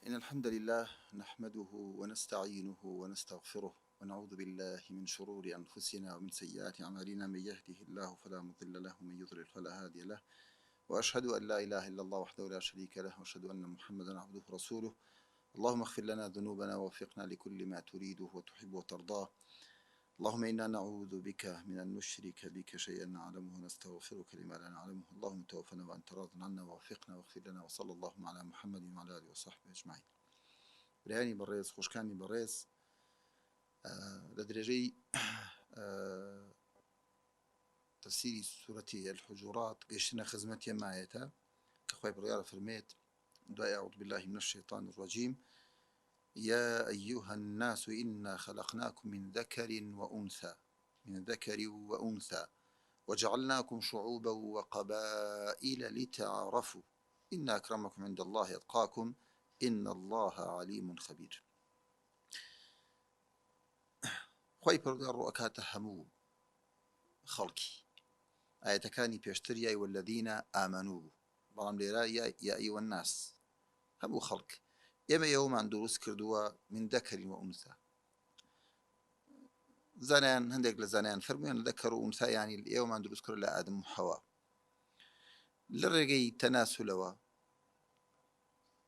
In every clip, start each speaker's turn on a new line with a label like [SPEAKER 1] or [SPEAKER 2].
[SPEAKER 1] إن الحمد لله نحمده ونستعينه ونستغفره ونعوذ بالله من شرور أنفسنا ومن سيئات أعمالنا. من يهده الله فلا مضل له ومن يضلل فلا هادي له، وأشهد أن لا إله إلا الله وحده لا شريك له، وأشهد أن محمدا عبده ورسوله. اللهم اغفر لنا ذنوبنا ووفقنا لكل ما تريده وتحب وترضاه. اللهم إنا نعوذ بك من أن نشرك بك شيئا نعلمه ونستغفرك لما لا نعلمه. اللهم توفنا وأنت راض عنا ووفقنا واغفر لنا، وصلى اللهم على محمد وعلى آله وصحبه أجمعين. برایانی بەڕێز، خۆشکانی بەڕێز، لە درێژەی تەفسیری سوورەتی الحجورات گەیشتنە خزمەتی ئێمایەتە کە خوای پەروەردگار فەرمێت دوای أعوذ بالله من الشيطان الرجيم: يا أيها الناس إنا خلقناكم من ذكر وأنثى وجعلناكم شعوبا وقبائل لتعارفوا إن أكرمكم عند الله أتقاكم إن الله عليم خبير. خوای پەروەردگار ڕوئەکاتە هەموو خەڵکی. ئاەتەکانی پێشتر یای والذین ئامنوا بوو، بەڵام لێرە یا ئەیوە الناس، هەموو خەڵک. ئێمە ئێوەمان دروست کردووە من ذەکەر وئونسا. زانایان هەندێک لە زانایان فەرموویان ذەکەر و ئونسا یعنی ئێوەمان دروست کرد لە ئادەم و حەوا. لە ڕێگەی تەناسولەوە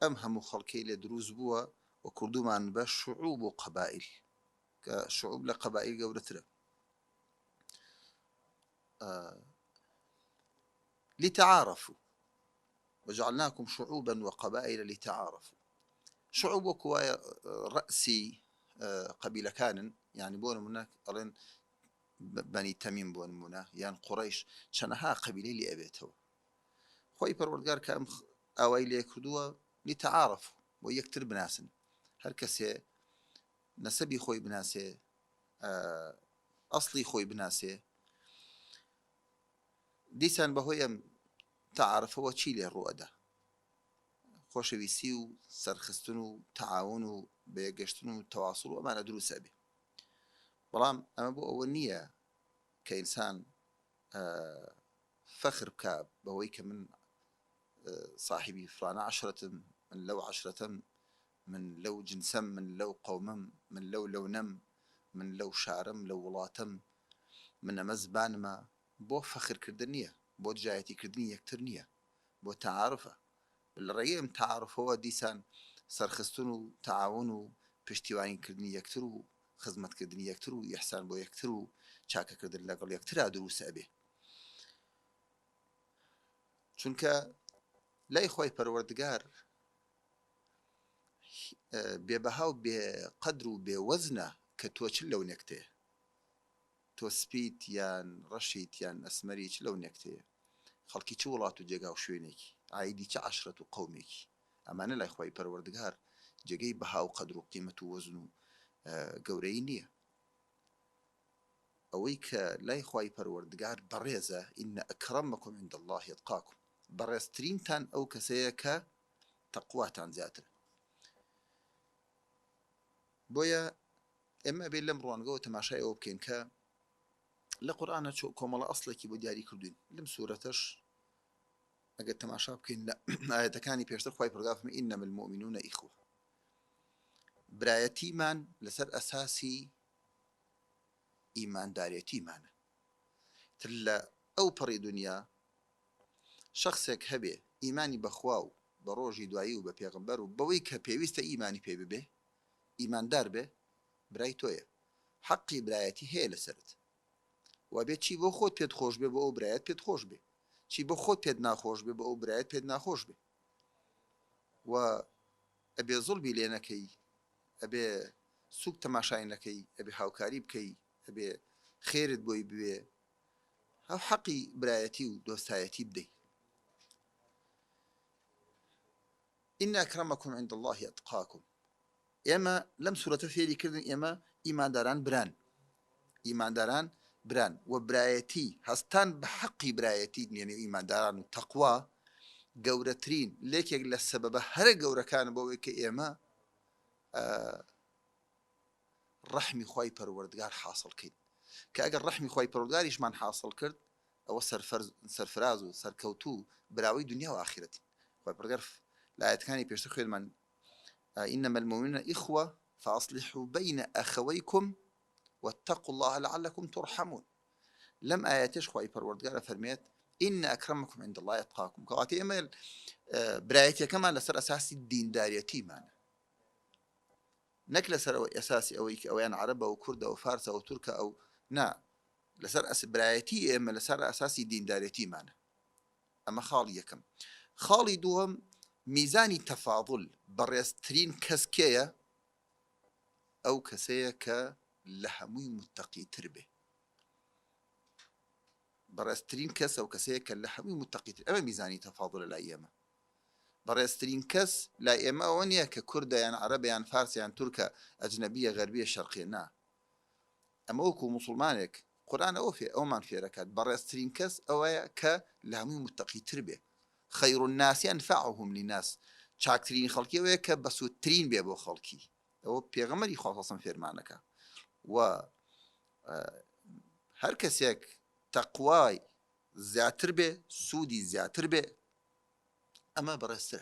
[SPEAKER 1] ئەم هەموو خەڵکەی لێ دروست بووە و کردومان بە شعوب و قەبائل، کە شعوب لە قەبائل گەورەترە. لتعارفوا وجعلناكم شعوبا وقبائل لتعارفوا. شعوب وەکو ڕەسی قەبیلەکانن، يعني بۆ نمونە ئەڵێن بەنی تەمیم بۆ نمونە یان قوڕەیش، چەندەها قەبیلەی لێ ئەبێتەوە. خۆی پەروەردگار کە ئەم ئاوای لێ کردووە لتعارفوا، بۆ یەکتر بناسن، هەر کەسێ نەسەبی خۆی بناسێ، ئەسڵی خۆی بناسێ. دیسان بەهۆی ئەم تعارفەوە چی لێ ڕوئەدا؟ خۆشەویستی و سەرخستن و تەعاون و بەیەکگەشتن و تەواصل و ئەمانە دروستە بێ. بەڵام ئەمە بۆ ئەوە نییە کە ئینسان فەخر بکە بەوەی کە من صاحبی فلانە عەشرەتم، من لەو عەشرەتەم، من لەو جنسەم، من لەو قەومەم، من لەو لەونەم، من لەو شارەم، لەو وڵاتەم، من ئەمە زبانمە. بۆ فەخرکردن نییە، بۆ دژایەتیکردنی یەکتر نییە، بۆ تەعارفە. لە ڕێگەی ئەم تەعارفەوە دیسان سەرخستن و تەعاون و پشتیوانیکردنی یەکتر و خزمەتکردنی یەکتر و ئیحسان بۆ یەکتر و چاکەکردن لەگەڵ یەکترا دروستە ئەبێ. چونکە لای خۆی پەروەردگار بێبەها و بێقەدر و بێوەزنە کە تۆ چ لەونێکتەیە، تۆ سپیت یان ڕەشیت یان ئەسمەری چ لەونێکتەیە، خەڵکی چ وڵات و جێگا و شوێنێکی، عایدی چه عەشرەت و قەومێکی. ئەمانە لای خۆی پەروەردگار جێگەی بەها و قەدر و قیمەت و وەزن و گەورەی نییە. ئەوەی کە لای خۆی پەروەردگار بەڕێزە ئین ئەکرەمەکم عند الله ئەتقاکم، بەڕێزترینتان ئەو کەسەیە کە تەقواتان زیاترە. بۆیە ئێمە بێ لەم ڕوانگەوە تەماشای ئەوە بکەین کە لە قورئانە کۆمەڵە ئەسڵێکی بۆ دیاری کردوین. لەم سوورەتەش ئەگەر تەماشا بکەین لە ئاەتەکانی پێشتر خۆی پەروەردگار فەرمێ ئینەما المؤمنون ئیخوە. برایەتیمان لەسەر ئەساسی ئیماندارێتیمانە. تر لە ئەو پەڕی دنیا شەخصێک هەبێ ئیمانی بەخوا و بە ڕۆژی دوایی و بە پێغەمبەر و بەوەی کە پێویستە ئیمانی پێ ببێ، ئیماندار بێ، برای تۆیە، حەقی برایەتی هەیە لەسەرت. وا بێت چی بۆ خۆت پێت خۆش بێ بۆ ئەو برایەت پێت خۆش بێ، چی بۆ خۆت پێت ناخۆش بێ بۆ ئەو برایەت پێت ناخۆش بێ. و ئەبێ زوڵمی لێ نەکەی، ئەبێ سوک تەماشای نەکەی، ئەبێ هاوکاری بکەی، ئەبێ خێرت بۆی بوێ، هەو حەقی برایەتی و دۆستایەتی بدەی. ئین ئەکرەمەکم عند الله ئەتقاکم. ئێمە لەم سوورەتە فێری کردن ئێمە ئیمانداران بران، ئیمانداران بران، و برایەتی هەستان بە حەقی برایەتی نێنێ ئیمانداران و تەقوا گەورەترین لێکێک لە سەبەبە هەرە گەورەکانە بۆەوەی کە ئێمە ڕەحمی خۆی پەروەردگار حاصڵکەین. کە ئەگەر ڕەحمی خۆی پەروەردگاریشمان حاصڵ کرد ئەوە سەرفراز و سەرکەوتوو براوەی دنیا و ئاخرەتی. خۆی پەروەردگار لە ئاەتەکانی پێشتر خوێنمان إنما المؤمنون إخوة فأصلحوا بين أخويكم واتقوا الله لعلكم ترحمون. لم آياتش خواهي پروردگار فرميت إن أكرمكم عند الله يتقاكم كواتي إما برايتي كمان لسر أساسي الدين داريتي معنا نك لسر أساسي أو يعني عرب أو كرد أو فارس أو ترك أو نا لسر برايتي إما لسر أساسي الدين داريتي معنا. أما خالي يكم خالي دوهم ميزاني تفاضل بريسترين كسكية أو كسية كلحمي متقي تربه برسترين كس أو كسية كلحمي متقي تربه أما ميزاني تفاضل الأيام برسترين كس لا إما ونيا ككردة يعني عربي يعني فارسي يعني تركة أجنبية غربية شرقية نا أما أوكو مسلمانك قرآن أوفي أو من في ركات برسترين كس أو كلحمي متقي تربه خير الناس أنفعهم للناس شاكترين خلقي ويك بسوترين بيبو خلقي أو بيغمري خاصة في رمانك و هر کەسێک تەقوای زیاتر بێ سوودی زیاتر بێ ئەمە بەڕێستە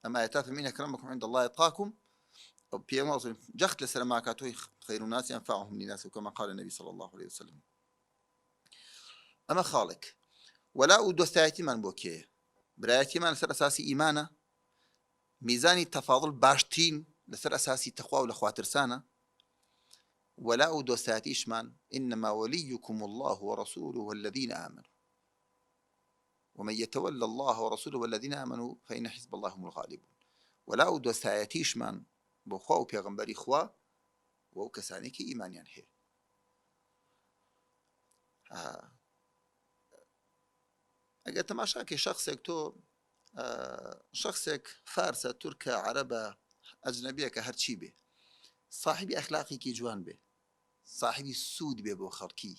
[SPEAKER 1] ئەمە ئاەتا فەرمین ئەکرەمەکم عند الله يتقاكم أو پێغەمبەر جەخت لەسەر ماکاتۆی خەیر الناس ينفعهم للناس كما قال النبي صلى الله عليه وسلم. ئەمە خاڵێک وەلا و دۆستایەتیمان بۆ کێیە برایەتیمان لەسەر ئەساسی ئیمانە میزانی تەفاضل باشترین لەسەر ئەساسی تەخوا و لە خواترسانە ولا دوساتيشمان إنما وليكم الله ورسوله والذين آمنوا ومن يتولى الله ورسوله والذين آمنوا فإن حزب الله هم الغالبون. ولا دوساتيشمان بخوا وبيغمبري خوا وكسانيك إيمان يعني هي أجا تماشاكي شخصك تو شخصك فارسة تركة عربة أجنبية كهرشي به صاحبي أخلاقي كي جوان به صاحبي السود بي بو خلقي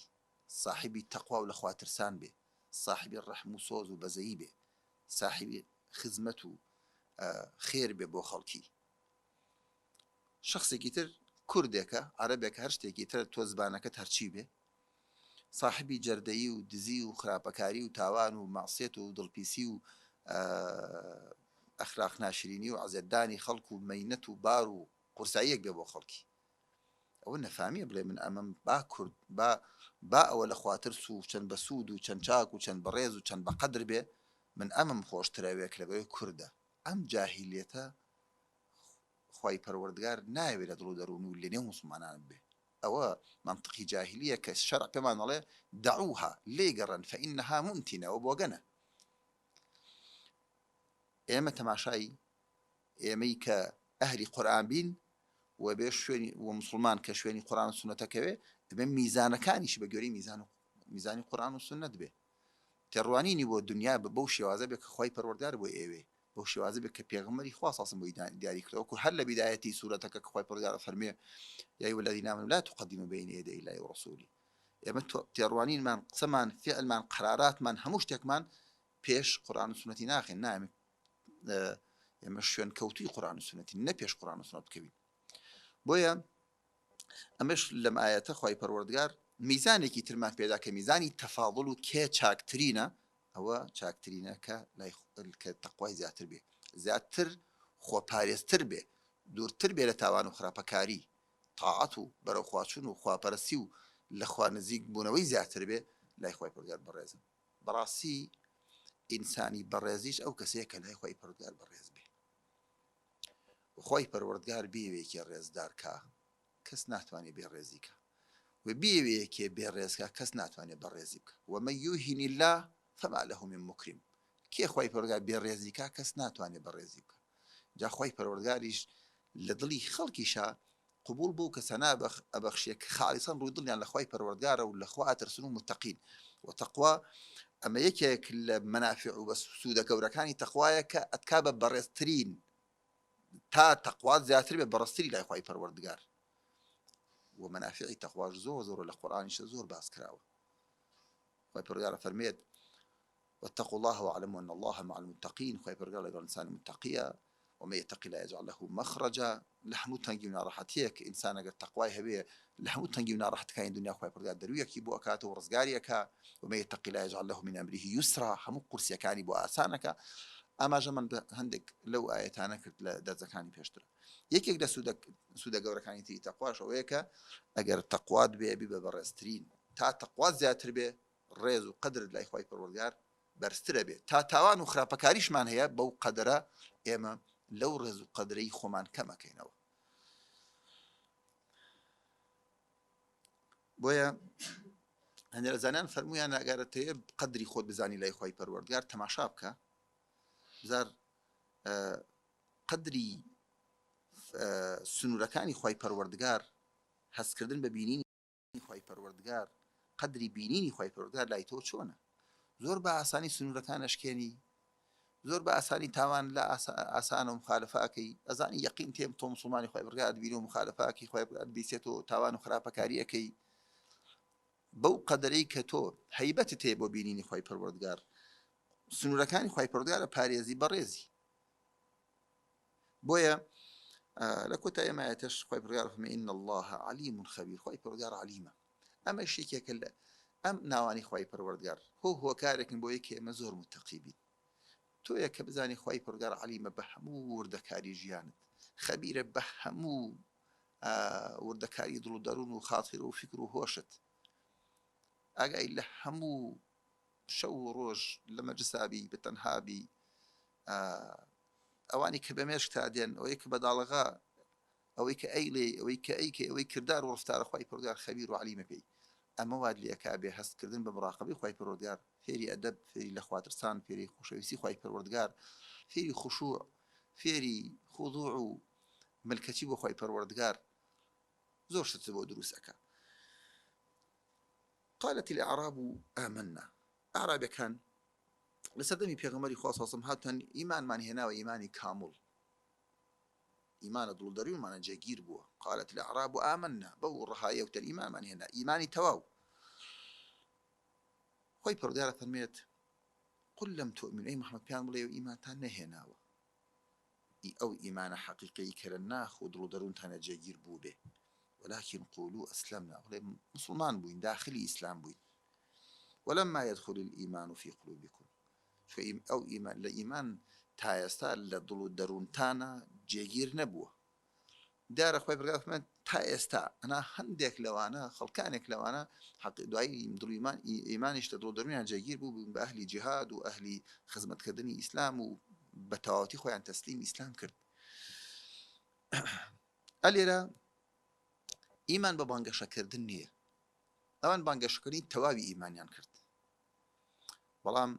[SPEAKER 1] صاحبي التقوى والأخوة ترسان بي صاحبي الرحم وصوز وبزي بي صاحبي خزمته خير بي بو خلقي شخصي كتر كردك عربك هرشتي كتر توزبانك هرشي بي صاحبي جردي ودزي وخرابكاري وتاوان ومعصيته ودلبيسي أخلاق ناشريني وعزداني خلق ومينته بارو قرسعيك بي بو خلقي ئەوە نەفامیە بڵێ من ئەمەم با کورد با ئەوە لە خواترس و چەند بە سوود و چەند چاک و چەند بەڕێز و چەند بەقەدر بێ من ئەمەم خۆشتراوێک لەبەوەی کووردە ئەم جاهیلیەتە خوای پەروەردگار ناوێت لە دڵ و دەروون و لە نێو موسڵمانان بێ ئەوە منطقی جاهیلیە کە شەرع پێمان دەڵێ دەعوها لێگەڕن فەئینەها مونتینە ئەوە بۆگەنە. ئێمە تەماشای ئێمەی کە ئەهلی قورئان بین وبێ شوێنی ومسلمان کە شوێنی قورئان و سونەتەکەوێ دەبێ میزانەکانیش بە گوێرەی میزانی قورئان و سونەت بێ تێڕوانینی بۆ دنیا بەو شێوازە بێ کە خوای پەروەردگار بۆ ئێوێ بەو شێوازە بێ کە پێغەمبەری خوا ساسم بۆی دیاری کردەوە وەکو هەر لە بیدایەتی سوورەتەکە کە خوای پەروەردگار فەرمێ یا ئەیها الذین آمنوا لا تقدموا بین یدی الله ورسوله. ئێمە تێڕوانینمان قسەمان فعلمان قراراتمان هەموو شتێکمان پێش قورئان و سونەتی ناخێن نامێ ئێمە شوێن کەوتوی قورئان و سونەتی نە پێش قورئان و سونەت بکەوین. بۆیە ئەمەش لەم ئاەتە خوای پەروەردگار میزانێکی ترمان پێدا کە میزانی تەفاضل و کێ چاکترینە ئەوە چاکترینە کە تەقوای زیاتر بێ زیاتر خۆپارێزتر بێ دوورتر بێ لە تاوان و خراپەکاری تاعەت و بەرەوخواچوون و خواپەرستی و لە خوا نزیک بوونەوەی زیاتر بێ لای خوای پەروەردگار بەڕێزن. بەڕاستی ئینسانی بەڕێزیش ئەو کەسەیە کە لای خوای پەروەردگار بەڕێز بێ خۆی پەروەردگار بێوێکی ڕێزدارکە کەس ناتوانێت بێڕێزیکە و بێوەیەکێ بێڕێزکە کەس ناتوانێت بەڕێزی بکە ومەن یوهن الله فما له من مکرم کێ خۆی پەروەردگار بێڕێزیکە کەس ناتوانێت بەڕێزی بکە. جا خۆی پەروەردگاریش لە دڵی خەڵکیشا قبول بوو کە سەنا ئەبەخشیە کە خاڵیسەن ڕووی دڵیان لە خۆی پەروەردگارە و لە خوا ئەترسن و متەقین و تەقوا ئەمە یەکێک لە مەنافع و بە سوودە گەورەکانی تەقوایە کە ئەتکا بە بەڕێزترین تا تەقوات زیاتر بێ بەڕستری لای خوای پەروەردگار و مەنافعی تەقواش زۆر لە قورئانیشە زۆر باس کراوە. خوای پەروەردگار فەرمێت واتقوا الله واعلموا ان الله مع المتقين خوای پەروەردگار لەگەڵ ئینسانی متەقیە ومن يتق الله يجعل له مخرجا لە هەموو تەنگی و ناڕەحەتیەک ئینسان ئەگەر تەقوای هەبێ لە هەموو تەنگی و ناڕەحەتەکانی دنیا خوای پەروەردگار دەرویەکی بۆ ئەکاتەوە و ڕزگاریەکە ومن يتق الله يجعل له من امره يسرا هەموو قورسیەکانی بۆ ئاسانەکە ئاماژەمان بە هەندێک لەو ئاەتانە کرد لە دەرزەکانی پێشتر. یەکێک لە سوودە گەورەکانی تری تەقواش ئەوەیە کە ئەگەر تەقوات بێ بە بەڕێزترین تا تەقوات زیاتر بێ ڕێز و قدرت لای خۆی پەروەردگار بەرزترە بێت تا تاوان و خراپەکاریشمان هەیە بەو قەدرە ئێمە لەو ڕێز و قەدرەی خۆمان کەمەکەینەوە. بۆیە هەندێک لە زانایان فەرموویان ئەگەرەتەیە قەدری خۆت بزانی لای خۆی پەروەردگار تەماشا بکە زار قەدری سنوورەکانی خۆی پەروەردگار هەستکردن بە بینینی خۆی پەروەردگار قەدری بینینی خۆی پەروەردگار لای تۆ چۆنە؟ زۆر بە ئاسانی سنوورەکان ئەشکێنی، زۆر بە ئاسانی تاوان لە ئاسانە و مخالفەکەی ئەزانی یەقین تێم تۆ مسلمانی خۆی پەروەردگار دەبینی و مخالفەکەی خۆی بیسێتەوە تاوان و خراپەکاریەکەی بەو قەدەرەی کە تۆ هەیبەتت هەیە بۆ بینینی خۆی پەروەردگار سنوورەکانی خۆی پەروەردگارە پارێزی بەڕێزی. بۆیە لە کۆتایی ئەمایەتەش خۆی پەروەردگار فەرمێ ئین الله علیم خەبیر خۆی پەروەردگار علیمە. ئەمە شتێکێکە لە ئەم ناوانی خۆی پەروەردگار هۆکارێکن بۆ یەکێ ئێمە زۆر متەقی بین. تۆ یەکە بزانی خۆی پەروەردگار علیمە بە هەموو وردەکاری ژیانت، خەبیرە بە هەموو وردەکاری دڵ و دەروون و خاتر و فکر و هۆشت، ئاگای لە هەموو شەو و ڕۆژ لە مەجلسابی بەتەنهابی ئەوانی کە بەمێشک تا دێن ئەوەی کە بەداڵەغا ئەوەی کە ئەیڵێ ئەوەی کە ئەیکە ئەوەی کردار و ڕفتارە خۆی پەروەردگار خەبیر و علیمە پێی. ئەمە واد لێکا بێ هەستکردن بە مراقبەی خۆی پەروەردگار فێری ئەدەب فێری لە خواترسان فێری خۆشەویستی خۆی پەروەردگار فێری خوشوع فێری خوضوع و ملکەتی بۆ خۆی پەروەردگار زۆر شت بۆ دروستەکە. قالت الأعراب آمنا ئاعرابەکان لە سەردەمی پێغەمبەری خوا صلی الله علیه و سلم هاتن ئیمانمان هێناوە ئیمانی کامل ئیمانە دڵدەریومانە جێگیر بووە. قالت الأعراب آمنا بەو ڕەهایە وتە ئیمانمان هێنا ئیمانی تەواو. خۆی پەروەردگار فەرمێت قل لم تؤمنوا ئەی محەممەد پێیان بڵێ ئیمانتان نەهێناوە ئەو ئیمانە حەقیقەی کە لە ناخ و دڵ و دەروونتانە جێگیر بوو بێ ولكن قولوا أسلمنا بڵێ مسلمان بووین داخلی ئیسلام بووین ولما يدخل الإيمان في قلوبكم ئەو ئیمان لە ئیمان تا ئێستا لە دڵ و دەروونتانە جێگیر نەبووە. دیارە خۆی پەروەردگار فەرمێت تا ئێستا ئەنا هەندێک لەوانە خەڵکانێک لەوانە دوایی دڵ ئیمانیش لە دڵ و دەروونیان جێگیر بوو بە ئەهلی جیهاد و ئەهلی خزمەتکردنی ئیسلام و بە تەواوەتی خۆیان تەسلیم ئیسلام کرد. ئەلێرە ئیمان بە بانگەشەکردن نییە، ئەوان بانگەشەکردنی تەواوی ئیمانیان کرد بەڵام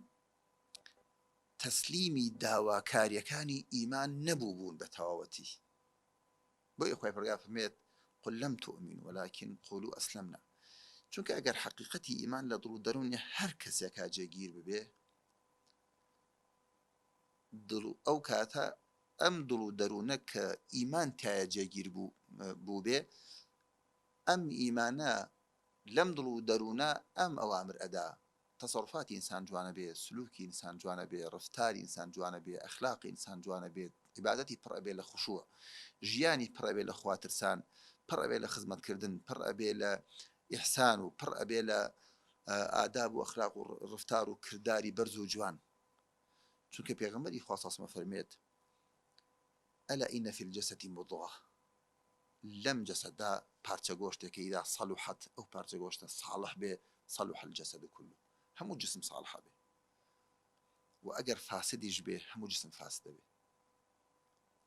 [SPEAKER 1] تەسلیمی داواکاریەکانی ئیمان نەبوو بوون بە تەواوەتی. بۆیە خۆی پەروەردگار فەرمێت قل لم تؤمنوا ولكن قولوا أسلمنا چونکە ئەگەر حەقیقەتی ئیمان لە دڵ و دەروونی هەر کەسێکا جێگیر ببێ ئەو کاتە ئەم دڵ و دەروونە کە ئیمان تایە جێگیر بوو بێ ئەم ئیمانە لەم دڵ و دەروونە ئەم ئەوامر ئەدا تەسەڕوفاتی ئینسان جوانە بێ سلووکی ئینسان جوانە بێ ڕفتاری ئینسان جوانە بێ ئەخلاقی ئینسان جوانە بێت عیبادەتی پڕ ئەبێ لە خوشوع ژیانی پڕ ئەبێ لە خواترسان پڕ ئەبێ لە خزمەتکردن پڕ ئەبێ لە ئیحسان و پڕ ئەبێ لە ئاداب و ئەخلاق و ڕفتار و کردداری بەرز و جوان. چونکە پێغەمبەری خوا صلی الله علیه و سلم فەرمێت ئەلا ئینە فی الجەسەد مضغة لەم جەسەددا پارچە گۆشتێکە ئیدا صەلوحەت ئەو پارچە گۆشتە صالح بێ صەلوح الجەسەد كله هەموو جسم صالحە بێ و ئەگەر فاسدیش بێ هەموو جسم فاسدە بێ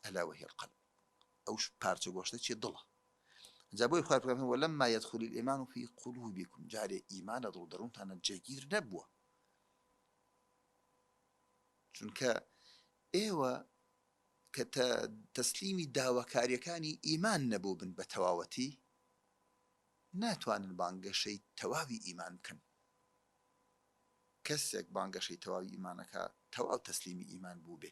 [SPEAKER 1] ئەلا وهی القەلب ئەو پارچە گۆشتە چیە دڵە. جا بۆی خوا فەرمێ ولما يدخل الإيمان في قلوبكم جارێ ئیمانە دڵ دەروونتانە جێگیر نەبووە چونکە ئێوە کە تەسلیمی داواکاریەکانی ئیمان نەبوو بن بە تەواوەتی ناتوانن بانگەشەی تەواوی ئیمان بکەن. کەسێک بانگەشەی تەواوی ئیمانەکە تەواو تەسلیمی ئیمان بوو بێ.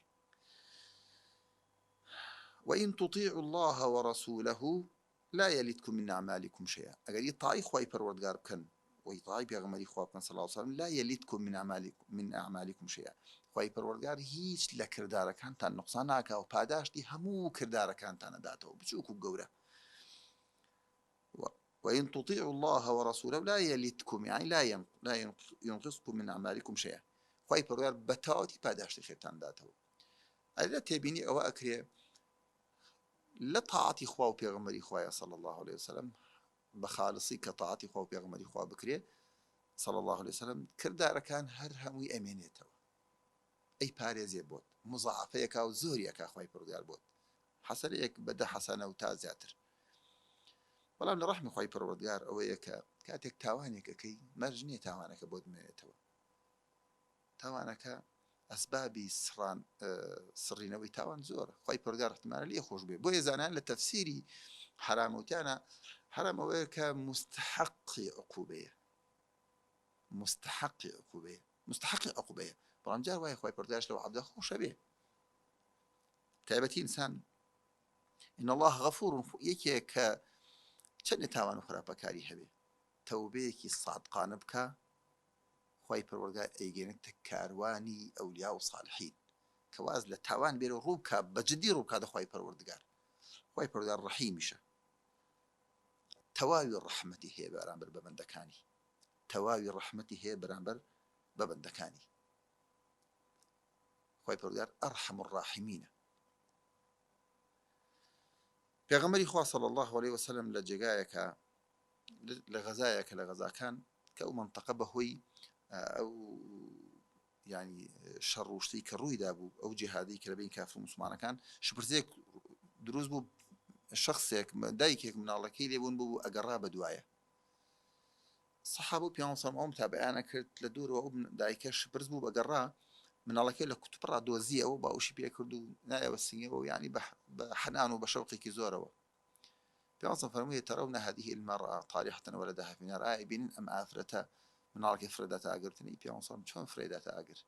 [SPEAKER 1] وإن تطيعوا الله ورسوله لا يلدكم من أعمالكم شيئا ئەگەر ئیطاعی خۆی پەروەردگار بکەن و ئیطاعی پێغەمبەری خوا بکەن صلی الله عليه وسلم لا يلدكم من أعمالكم شيئا خۆی پەروەردگار هیچ لە کردارەکانتان نوقسان ناکا و پاداشتی هەموو کردارەکانتان ئەداتەوە بچووک و گەورە. وإن تطيعوا الله ورسوله لا يلدكم يعني لا ينقصكم من أعمالكم شيئا خۆی پەروەردگار بە تەواوەتی پاداشتی خێرتان داتەوە ئەلە تێبینی ئەوە ئەکرێ لە تاعاتی خوا و پێغەمبەری خوایە صلی الله عليه وسلم بە خالصی کە تاعاتی خوا و پێغەمبەری خوا بکرێ صلی الله عليه وسلم کردارەکان هەر هەمووی ئەمێنێتەوە ئەی پارێزێ بۆت مزعفەیەکا و زۆریەکە خوای پەروەردگار بۆت حەسەنەیەک بەدە حەسەنە و تا زیاتر بەڵام لە ڕەحمی خوای پەروەردگار ئەوەیە کە کاتێک تاوانێکەکەی مەرج نییە تاوانەکە بۆت بمێنێتەوە تاوانەکە ئەسبابی سڕینەوەی تاوان زۆرە خوای پەروەردگار احتمالە لێ خۆش بێ بۆیە زانان لە تەفسیری حرام وتیانە حرام ئەوەیە کە مستحقی عقوبەیە مستحقی عقوبەیە مستحقی عقوبەیە بەڵام جار وایە خوای پەروەردگارش لەو عەبدە خۆشە بێ تایبەتی ئینسان إن الله غەفوور یەکێک کە چەندێ تاوان و خراپەکاری هەبێ تەوبەیەکی سادقانە بکە خوای پەروەردگار ئەیگەێنێتە کاروانی ئەولیا و ساڵحین کە واز لە تاوان بێرە ڕوو بکە بەجددی ڕوو بکاتە خوای پەروەردگار خوای پەروەردگار ڕەحیمیشە تەواوی ڕەحمەتی هەیە بەرامبەر بە بەندەکانی تەواوی ڕەحمەتی هەیە بەرامبەر بە بەندەکانی خوای پەروەردگار ئەرحەم الراحمینە پێغەمبەری خوا صلی الله عليه وسلم لە جێگایەکە لە غەزایەکە لە غەزاکان کە ئەو منتەقە بەهۆی ئەو ینی شەڕ و شتەی کە ڕوویدا بوو ئەو جیهادی کە لەبین کافر و موسڵمانەکان شپرسێک دروست بوو شخصێک دایکێک مناڵەکەی لێبوون بوو ئەگەڕا بە دوایە سەحابە و پێغەمبەر سەڵڵەڵاهو عەلەیهی وسەلەم تابعیانە کرد لە دوورەوە ئەو دایکە شپرس بوو بەگەڕا مناڵەکەی لە کوتپڕا دۆزیەوە باوشی پێ کرد و نایەوە سنگەوە ینی بە حەنان و بە شەوقێکی زۆرەوە پێغەمبەر فەرموویە تەرەون هذه المرأة طالحة ولدها في النار ئایا بینن ئەم ئافرەتە مناڵەکەی فرێداتە ئاگرتنی پێغەمبەر چۆن فرێداتە ئاگر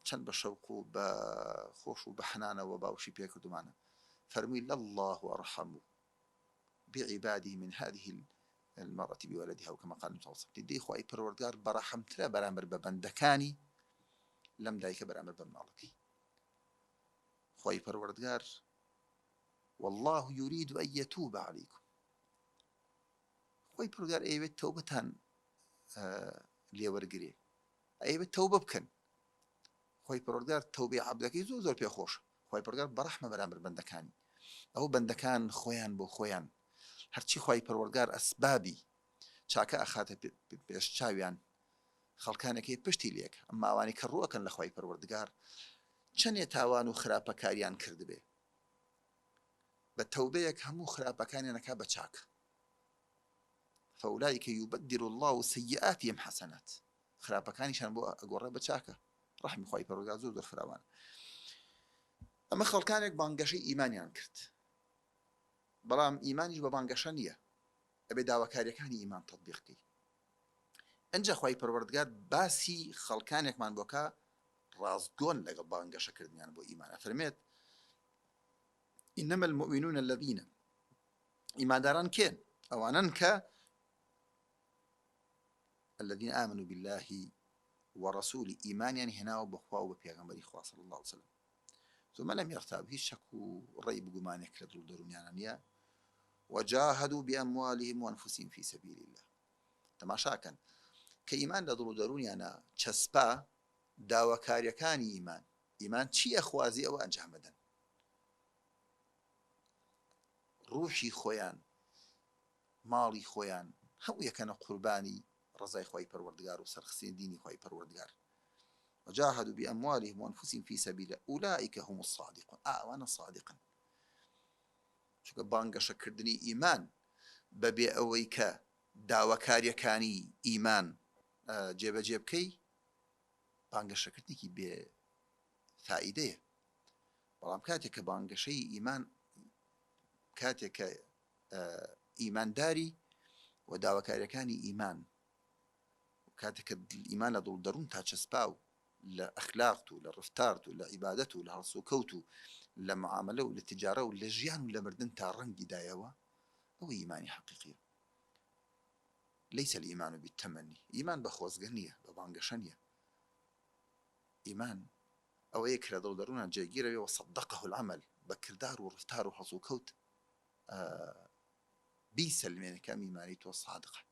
[SPEAKER 1] چەند بە شەوق و بە خۆش و بە حەنانەوە باوشی پێ کردومانە فەرمووی لله أرحم بعباده من هذه المرأة بولدها وكما قال النبي صلى الله عليه وسلم دي خوای پەروەردگار بەڕەحمترە بەرامبەر بە بەندەکانی لەم دایکە بەرامبەر بە مناڵەکەی خوای پەروەردگار والله يريد أن يتوب عليكم خوای پەروەردگار ئەیەوێت تەوبەتان لێوەرگرێ ئەیەوێت تەوبە بکەن خوای پەروەردگار تەوبەی عەبدەکەی زۆر زۆر پێخۆشە خوای پەروەردگار بەڕەحمە بەرامبەر بەندەکانی ئەو بەندەکان خۆیان بۆ خۆیان هەرچی خوای پەروەردگار ئەسبابی چاکە ئەخاتە پێش چاویان خەڵکانێکی پشتی لێک ئەمما ئەوانی کە ڕووەکەن لە خوای پەروەردگار چەندێ تاوان و خراپەکاریان کردبێ بە تەوبەیەک هەموو خراپەکانیان ئەکا بە چاک فأولئك يبدل الله سيئاتهم حسنات خراپەکانیشان بۆ ئەگۆڕێ بە چاکە ڕەحمی خوای پەروەردگار زۆر زۆر فراوانە ئەمە خەڵکانێک بانگەشەی ئیمانیان کرد بەڵام ئیمانیش بە بانگەشە نییە ئەبێ داواکاریەکانی ئیمان تەطبیق بکەی ئەنجا خوای پەروەردگار باسی خەڵکانێکمان بۆکە ڕاستگۆن لەگەڵ بانگەشەکردنیان بۆ ئیمان ئەفەرمێت إنما المؤمنون الذين ئیمانداران کێن ئەوانن کە الذين آمنوا بالله ورسوله ئیمانیان هێناوە بەخوا و بە پێغەمبەری خوا صلی الله عليه وسلم ثم لم يرتابوا هیچ شەک و ڕێی بگومانێک لە دڵ دەرونیانە نییە وجاهدوا بأموالهم وأنفسهم في سبيل الله تەماشاکەن کە ئیمان لە دڵ و دەرونیانە چەسپا داواکاریەکانی ئیمان چی ئەخوازی ئەوە ئەنجام بدەن ڕوحی خۆیان ماڵی خۆیان هەموو یەکەنە قوربانی ڕزای خوای پەروەردگار و سەرخستنی دینی خوای پەروەردگار وجاهدوا بأموالهم وأنفسهم في سبيله أولئك هم الصادقون وأنا صادقا چونکە بانگەشەکردنی ئیمان بەبێ ئەوەی کە داواکاریەکانی ئیمان جێبەجێ بکەی بانگەشەکردنێکی بێ فائیدەیە بەڵام کاتێک کە بانگەشەی ئیمان کاتێک کە ئیمانداری و داواکاریەکانی ئیمان کاتێک کە ئیمان لە دڵ دەروون تا چەسپا و لە ئەخلاق و لە ڕفتار و لە عیبادەت و لە هەڵسو کەوت و لە معاملە و لە تجارە و لە ژیان و لە مردن تا ڕەنگی دایەوە ئەوە ئیمانی حەقیقیە ليس الإيمان بالتمني إيمان بخوزگە نییە بە بانگەشە نییە ئیمان ئەوە یەک لە دڵ دەروونە جێگیرەوێ وصدقه العمل بە کردار و ڕفتار و هەڵسو کەوت بیسەلمێنێ کە ئیمانی تۆ صادقە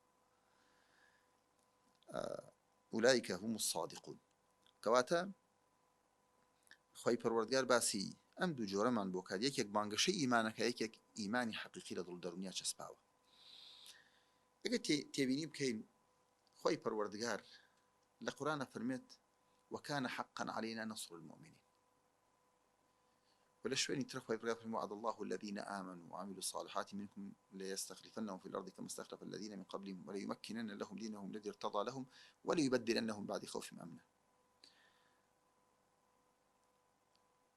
[SPEAKER 1] أولئك هم الصادقون کەواتە خۆی پەروەردگار باسی ئەم دوو جۆرەمان بۆ کات یەکێک بانگەشەی ئیمانەکە یەکێک ئیمانی حەقیقی لە دڵ دەرونیا چەسپاوە ئەگەر تێبینی بکەین خۆی پەروەردگار لە قورآنە فەرمێت وكان حقا علينا نصر المؤمنين ولا شويني ترى وعد الله الذين آمنوا وعملوا الصالحات منكم ليستخلفنهم في الأرض كما استخلف الذين من قبلهم وليمكنن لهم دينهم الذي ارتضى لهم وليبدلنهم بعد خوفهم أمنا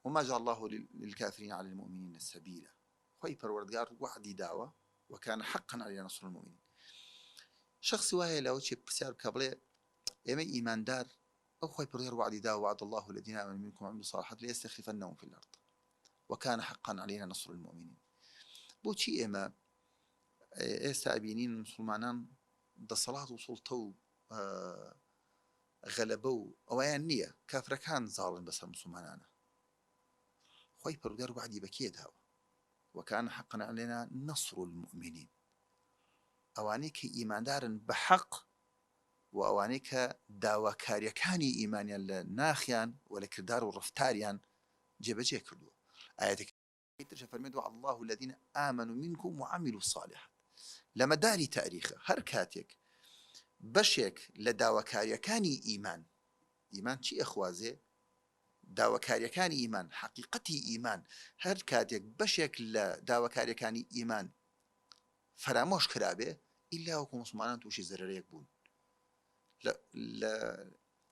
[SPEAKER 1] وما جعل الله للكافرين على المؤمنين السبيلا خوي پروردگار وعدي دعوة وكان حقا علينا نصر المؤمنين شخص واهي لو شيء بسيار كابلي يما إيمان دار أو خوي پروردگار وعدي دعوة وعد الله الذين آمنوا منكم وعملوا الصالحات ليستخلفنهم في الأرض وكان حقا علينا نصر المؤمنين بوشي إما استابينين مسلمانان دەسەڵات و سوڵتە و غەلەبە و ئەویان نییە کافرەکان زاڵن بەسەر مسلمانانە خۆی پەروەردگار وعدی بە کێ داوە وكان حقا علينا نصر المؤمنين ئەوانەی کە ئیماندارن بە حەق و ئەوانەی کە داواکاریەکانی ئیمانیان لە ناخیان و لە کردار و ڕفتاریان جێبەجێ کردووە آياتك فرميت وعد الله الذين آمنوا منكم وعملوا الصالحات لما داري تاريخه هر كاتك بشيك لداوكاريكاني إيمان چي أخوازي داوكاريكاني إيمان حقيقتي إيمان هر كاتك بشيك لداوكاريكاني إيمان فراموش كرابه إلا وكم مسلمان توشي زرريك بون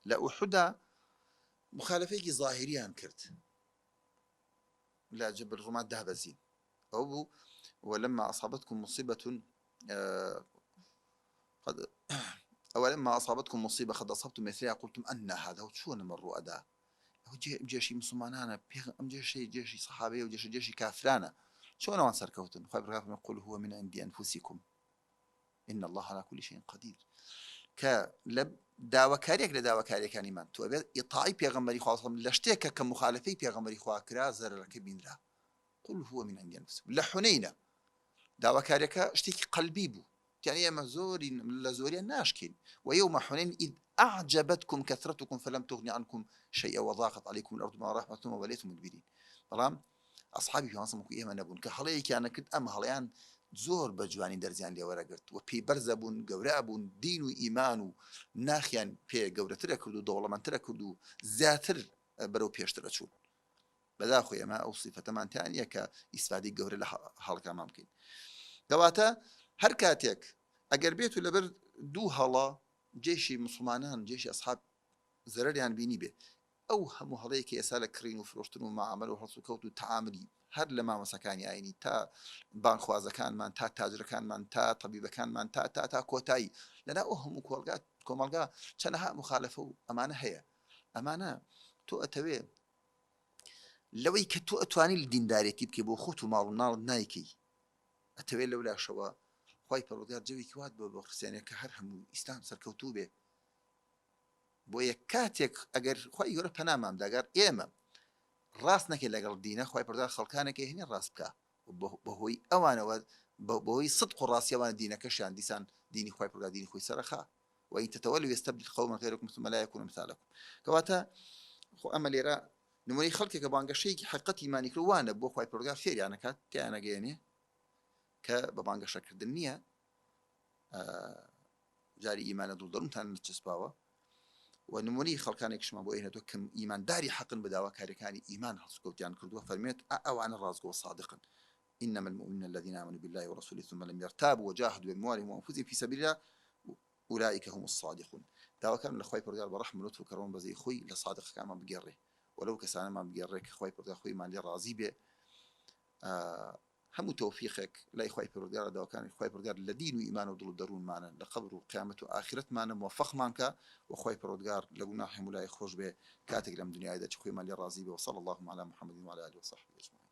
[SPEAKER 1] لا أحدا مخالفيك ظاهريان كرت لا جبل الرماد دهبزين أو ولما أصابتكم مصيبة ولما أصابتكم مصيبة قد أصبتم مثلها قلتم أن هذا وشون مروا أداء جيشي مسلمانانا أم جيشي صحابي وجيشي كافرانا شون وان سركوتن خبر يقول هو من عند أنفسكم إن الله على كل شيء قدير كلب داواکاریەک لە داواکاریەکانی مان تۆ بێت ئیطاعی پێغەمبەری خوا لە شتێکە کە مخالفەی پێغەمبەری خوا کرا زەرەکە بینرا قل هو من عند أنفسكم لە حونەینە داواکاریەکە شتێکی قەلبی بوو يعني ئێمە زۆری لە زۆریان ناشکین ويوم حنين إذ أعجبتكم كثرتكم فلم تغن عنكم شيئا وضاقت عليكم الأرض بما رحبت ووليتم مدبرين بەڵام ئەصحابی پێغەمبەر ئێمە نەبوون کە هەڵەیەکیان کرد ئەم هەڵەیان زۆر بە جوانی دەرزیان لێوەرەگرت و پێبەرزە بوون گەورە بوون دین و ئیمان و ناخیان پێ گەورەترە کرد و دەوڵەمەندترە کرد و زیاتر بەرەو پێشترە چوون بەداخۆی ئەمە ئەو سیفەتەمانتیان نییە کە ئیسفادەی گەورە لە هەڵەکانمان بکەین کەواتە هەر کاتێک ئەگەر بێت و لەبەر دوو هەڵە جێشی مسلمانان جێشی ئەسحاب زەرەریان بینی بێ ئەو هەموو هەڵەیەکی ئێستا لە کڕین و فرۆشتن و معاملە و هەڵس و کەوت و تعاملی هەر لە مامەسەکانی ئاینی تا بانخوازەکانمان تا تاجرەکانمان تا تەبیبەکانمان تا کۆتایی لەنا ئەو هەموو کۆمەلگا چەندەها مخالەفە و ئەمانە هەیە ئەمانە تۆ ئەتەوێ لەوەی کە تۆ ئەتوانی لە دیندارێتی بکەی بۆ خۆت و ماڵ و ناڵت نایکەی ئەتەوێت لەو لاشەوە خی پەروەردگار جەوێکی وات بۆ خستیانێک کە هەر هەموو ئیسلام سەرکەوتوو بێ بۆ یەک کاتێک ئەگەر خی گەورە پەنامان داگەر ئێمە ڕاست نەکەی لەگەڵ دینە خی پەروەردگار خەڵکانێکی هێنێ ڕاست بکە بەهۆی ئەوانەوە بەهۆی صدق و ڕاستیەوان دینەکەشیان دیسان دینی خی پەروەردگار دینی خۆی سەرخا وإن تتولوا يستبدل قوما غيركم ثم لا يكونوا مثالكم کەواتە خۆ ئەمە لێرە نمونەی خەڵکێکە بانگەشەیەکی حقیقەتی ئیمانی کردوانە بۆ خی پەروەردگار فێریانەکات تیانەگەێنێ کە بە بانگەشەکردن نییە جاری ئیمانە دڵدەروونتان چسپاوە و نمونەی خەڵکانێکشمان بۆ ئێنێتەوە کەم ئیمانداری حەقن بە داواکاریەکانی ئیمان هەڵسکەوتیان کردووە فەرمێت ئەوانە ڕازگۆ صادقن إنما المؤمنون الذين آمنوا بالله ورسوله ثم لم يرتابوا وجاهدوا بأموالهم وأنفسهم في سبيل الله أولئك هم الصادقون داواکارن لە خی پەروەردگار بە ڕەحم و لوتف و کەڕەم بەزەی خۆی لە صادقەکانمان بگێڕێ ولەو کەسانەمان بگێڕێ کە خی پەروەردگار خۆیمان لێ ڕازی بێ هەموو تەوفیقێک لای خی پەروەردگارە داواکانی خی پەروەردگار لە دین و ئیمان و دڵ و دەروونمانە لە قەبر و قیامەت و ئاخرەتمانە موفقمان کە و خی پەروەردگار لە گوناه هەموو لای خۆش بێ کاتێک لەم دنیایدا چ خۆیمان لێ ڕازی بێ وصلی الله على محمد وعلى آله وصحبه أجمعين